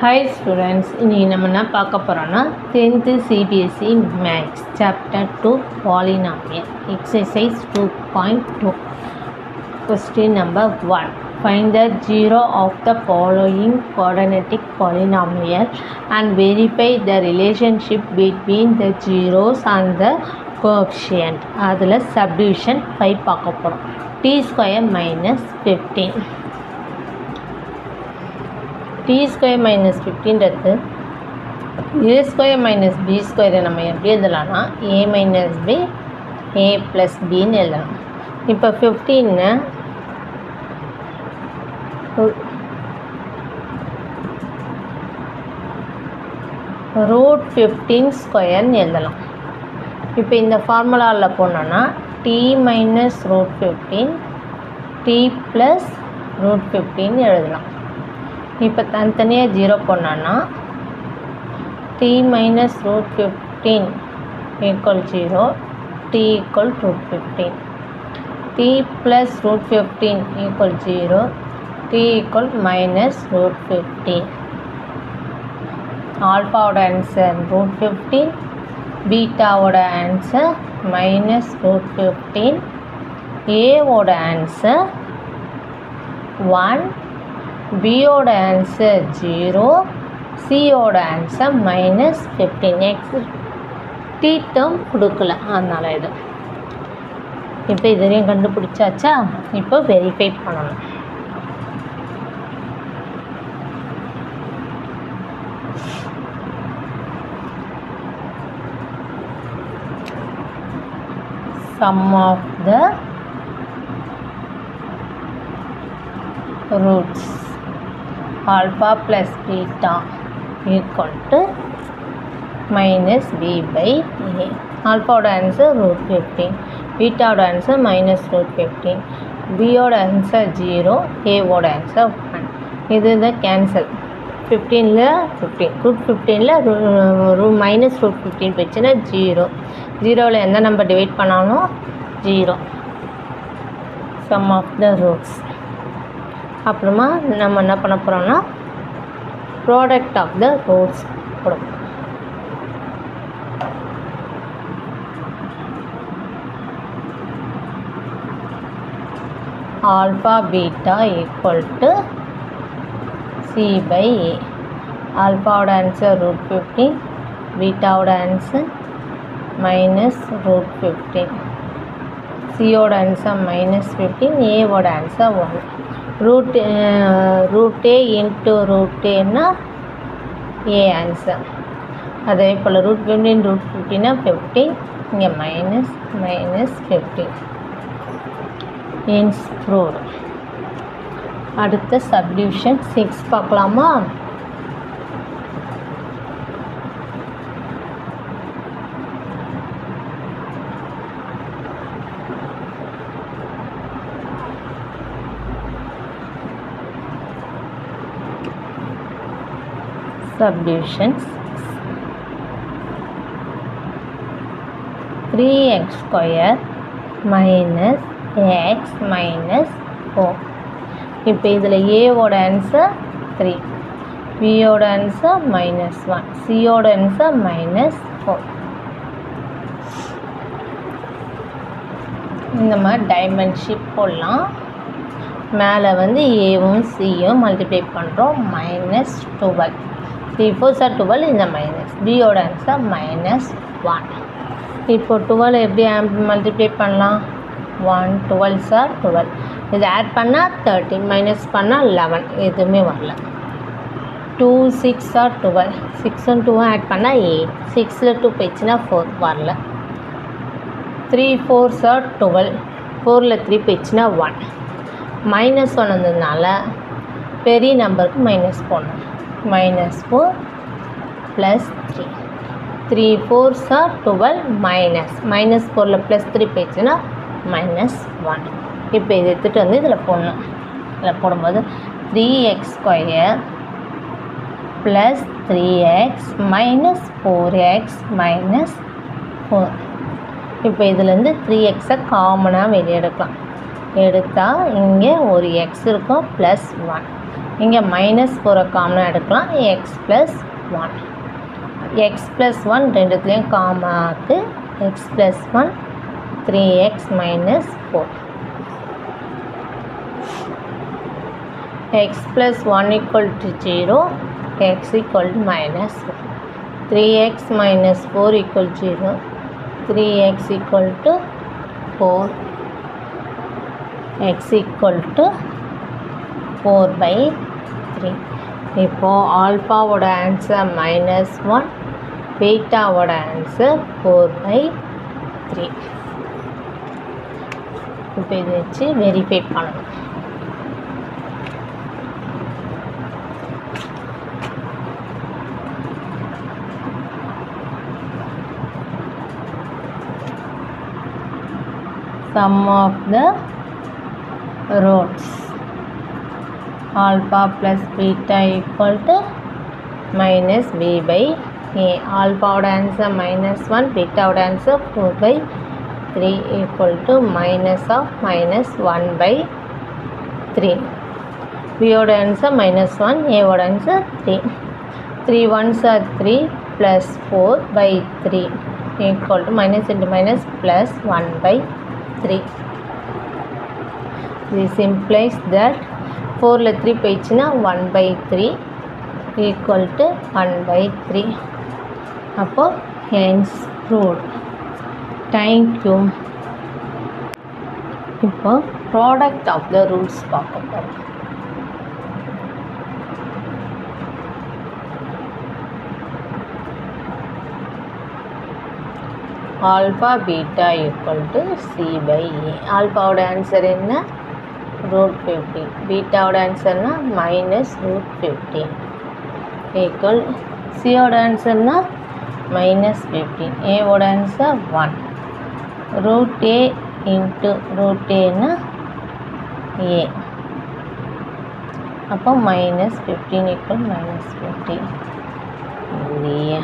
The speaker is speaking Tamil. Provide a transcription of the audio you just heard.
Hi students, இன்னைக்கு நம்ம என்ன பார்க்க போகிறோன்னா 10th CBSE Maths Chapter 2 Polynomial Exercise 2.2 Question number 1. Find the zero of the following quadratic polynomial and verify the relationship between the zeros and the coefficient. அதில் subdivision 5 பார்க்க போகிறோம். t square minus 15. t square minus 15 a square minus b square நம்ம எப்படி எழுதலாம்னா a minus b a plus b ன்னு எழுதலாம். இப்போ 15 root 15 ஸ்கொயர்னு எழுதலாம். இப்போ இந்த ஃபார்முலாவில் போனோன்னா t minus root 15 t plus root 15 எழுதலாம். இப்போ தனித்தனியாக ஜீரோ பண்ணோன்னா t minus root 15 equal 0 t equal root 15 t plus root 15 equal 0 t equal minus root 15. ஆல்ஃபாவோட ஆன்சர் root 15, பீட்டாவோட ஆன்சர் minus root 15, ஏவோட ஆன்சர் 1, பியோட ஆன்சர் 0, சியோட ஆன்சர் minus 15. டி டேர்ம் கொடுக்கல, அதனால் இது. இப்போ இதையும் கண்டுபிடிச்சாச்சா? இப்போ வெரிஃபை பண்ணணும். Sum of the roots alpha plus beta equal to minus b by a. alpha oda answer root 15, beta oda answer minus root 15, b oda answer 0, a oda answer 1. இது the cancel 15ல 15 root 15ல minus root 15 போச்சுன்னா 0, 0வில் எந்த நம்பர் டிவைட் பண்ணாலும் 0. sum of the roots. அப்புறமா நம்ம என்ன பண்ண போகிறோம்னா ப்ராடக்ட் ஆஃப் த ரூட்ஸ் கொடுப்போம். Alpha beta equal to C by A. ஆல்ஃபாவோட ஆன்சர் ரூட் 15, பீட்டாவோட ஆன்சர் மைனஸ் ரூட் 15, சியோட ஆன்சர் மைனஸ் 15, ஏவோட answer 1. root a into root a a answer. அதே போல் root 15 root 15 15, இங்கே minus 15. hence proved. அடுத்த subdivision 6 பார்க்கலாமா? subdivision 3x square minus x minus 4. இப்போ இதில் ஏவோட ஆன்சர் 3, பியோட ஆன்சர் minus 1, சியோட ஆன்சர் minus 4. இந்த மாதிரி டைமென்ஷிப் போடலாம். மேலே வந்து ஏவும் சியும் மல்டிப்ளை பண்ணுறோம் minus 12, 3 4s are 12 இந்த மைனஸ், பியோட ஆன்சர் minus 1. இப்போ 12 எப்படி மல்டிப்ளை பண்ணலாம்? 1 12s are 12, இது ஆட் பண்ணால் 13, மைனஸ் பண்ணால் 11, எதுவுமே வரல. 2 6 are 12, 6 2 ஆட் பண்ணால் 8, 6ல் 2 போயிடுச்சுன்னா 4 வரல. 3 4s are 12, 4ல் 3 போயிடுச்சுன்னா 1, மைனஸ் 1 வந்ததுனால பெரிய நம்பருக்கு மைனஸ் போடணும். minus 4 plus 3, 3 4s are 12, minus 4ல் plus 3 போயிடுச்சுன்னா minus 1. இப்போ இதை எடுத்துகிட்டு வந்து இதில் போடணும். இதில் போடும்போது 3x square plus 3x minus 4x minus 4. இப்போ இதுலேருந்து 3xஐ காமனாக வெளியே எடுக்கலாம். எடுத்தால் இங்கே ஒரு x இருக்கும் +1, இங்கே -4 காமனாக எடுக்கலாம். எக்ஸ் ப்ளஸ் 1 எக்ஸ் ப்ளஸ் 1 ரெண்டுத்துலேயும் காமனாக இருக்குது. X plus 1 3x minus 4 x plus 1 equal to 0 x equal to minus 1 3x minus 4 equal to 0 3x equal to 4 x equal to 4 by 3 இப்போ ஆல்ஃபாவோட ஆன்சர் -1 பீட்டாவோட ஆன்சர் 4 by 3 இப்போ இதை வச்சு வெரிஃபை பண்ணணும். Sum of the roots alpha plus beta equal to minus b by a. Alpha oda answer -1 beta oda answer 4 by 3 equal to minus of minus 1 by 3. b oda answer -1 a oda answer 3. 3 ones are 3 plus 4 by 3 equal to minus into minus plus 1 by 3. This implies that 4 3 போயிடுச்சுன்னா 1 by 3 equal to 1 by 3. அப்போ hence proved. Thank you. இப்போ product of the roots பார்க்க போகிறோம். alpha beta equal to c by a. alpha oda answer என்ன √15 beta oda answer na -√15 equal c oda answer na -15 a oda answer 1 √a into √a na a அப்போ -15 equal -15 இல்லையே.